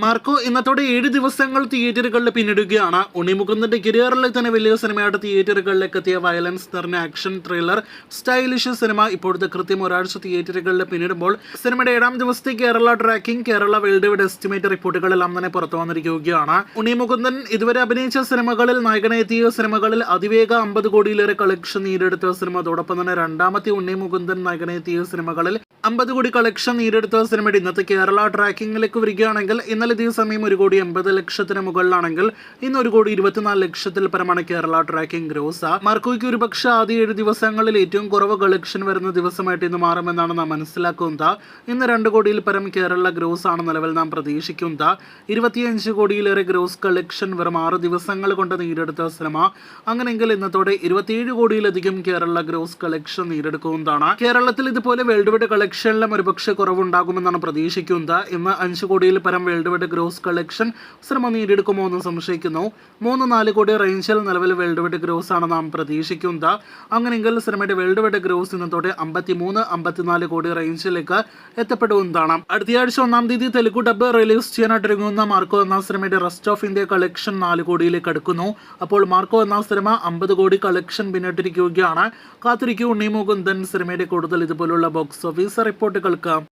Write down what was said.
Marco ഇന്നത്തോടെ 7 ദിവസങ്ങൾ തിയേറ്ററുകളിൽ പിന്നിടുകയാണ്. ഉണ്ണി മുകുന്ദന്റെ കരിയറിലെ തന്നെ വലിയ സിനിമയായിട്ട് തിയേറ്ററുകളിലേക്ക് എത്തിയ വയലൻസ് നിറഞ്ഞ ആക്ഷൻ ത്രില്ലർ സ്റ്റൈലിഷ് സിനിമ ഇപ്പോഴത്തെ കൃത്യം ഒരാഴ്ച തിയേറ്ററുകളിൽ പിന്നിടുമ്പോൾ സിനിമയുടെ 7ാം ദിവസത്തെ Kerala tracking, Kerala world wide estimate റിപ്പോർട്ടുകളെല്ലാം തന്നെ പുറത്തു വന്നിരിക്കുകയാണ്. ഉണ്ണി മുകുന്ദൻ ഇതുവരെ അഭിനയിച്ച സിനിമകളിൽ നായകനെ എത്തിയ സിനിമകളിൽ അതിവേഗ 50 കോടിയിലേറെ കളക്ഷൻ നേടിയെടുത്ത സിനിമ, അതോടൊപ്പം തന്നെ രണ്ടാമത്തെ ഉണ്ണി മുകുന്ദൻ നായകനെ എത്തിയ സിനിമകളിൽ 50 കോടി കളക്ഷൻ നേടിയെടുത്ത സിനിമയുടെ ഇന്നത്തെ കേരള ട്രാക്കിംഗിലേക്ക് വരികയാണെങ്കിൽ ഇന്നലെ ഇതേ സമയം 1,80,00,000 മുകളിലാണെങ്കിൽ ഇന്ന് 1,24,00,000 പരമാണ് കേരള ട്രാക്കിംഗ് ഗ്രോസ്. മാർക്കോയ്ക്ക് ഒരുപക്ഷെ ആദ്യ 7 ദിവസങ്ങളിൽ ഏറ്റവും കുറവ് കളക്ഷൻ വരുന്ന ദിവസമായിട്ട് ഇന്ന് മാറുമെന്നാണ് നാം മനസ്സിലാക്കുന്നത്. ഇന്ന് 2 കോടിയിൽ പരം കേരള ഗ്രോസ് ആണ് നിലവിൽ നാം പ്രതീക്ഷിക്കുന്നത്. 25 കോടിയിലേറെ ഗ്രോസ് കളക്ഷൻ വെറും 6 ദിവസങ്ങൾ കൊണ്ട് നേടിയെടുത്ത സിനിമ. അങ്ങനെയെങ്കിൽ ഇന്നത്തോടെ 27 കോടിയിലധികം കേരള ഗ്രോസ് കളക്ഷൻ നേടിയെടുക്കുന്നതാണ്. കേരളത്തിൽ ഇതുപോലെ വേൾഡ് വൈഡ് കളക്ഷനിലും ഒരുപക്ഷെ കുറവുണ്ടാകുമെന്നാണ് പ്രതീക്ഷിക്കുന്നത്. ഇന്ന് 5 കോടിയിൽ പരം world wide gross collection cinema നേടിയെടുക്കുമോ എന്ന് സംശയിക്കുന്നു. 3-4 കോടി റേഞ്ചിൽ നിലവിൽ വേൾഡ് വൈഡ് ഗ്രോസ് ആണ് നാം പ്രതീക്ഷിക്കുന്നത്. അങ്ങനെയെങ്കിൽ സിനിമയുടെ വേൾഡ് വൈഡ് ഗ്രോസ് ഇന്നത്തോടെ 53-54 കോടി റേഞ്ചിലേക്ക് എത്തപ്പെടുന്നതാണ്. അടുത്തയാഴ്ച 1-ാം തീയതി തെലുഗു ഡബ് റിലീസ് ചെയ്യാനായിട്ടിറങ്ങുന്ന മാർക്കോ എന്ന സിനിമയുടെ റെസ്റ്റ് ഓഫ് ഇന്ത്യ കളക്ഷൻ 4 കോടിയിലേക്ക് അടുക്കുന്നു. അപ്പോൾ മാർക്കോ എന്ന സിനിമ 50 കോടി കളക്ഷൻ പിന്നിട്ടിരിക്കുകയാണ്. കാത്തിരിക്കൂ ഉണ്ണി മുകുന്ദൻ സിനിമയുടെ കൂടുതൽ ഇതുപോലുള്ള ബോക്സ് ഓഫീസ് റിപ്പോർട്ടുകൾക്ക്.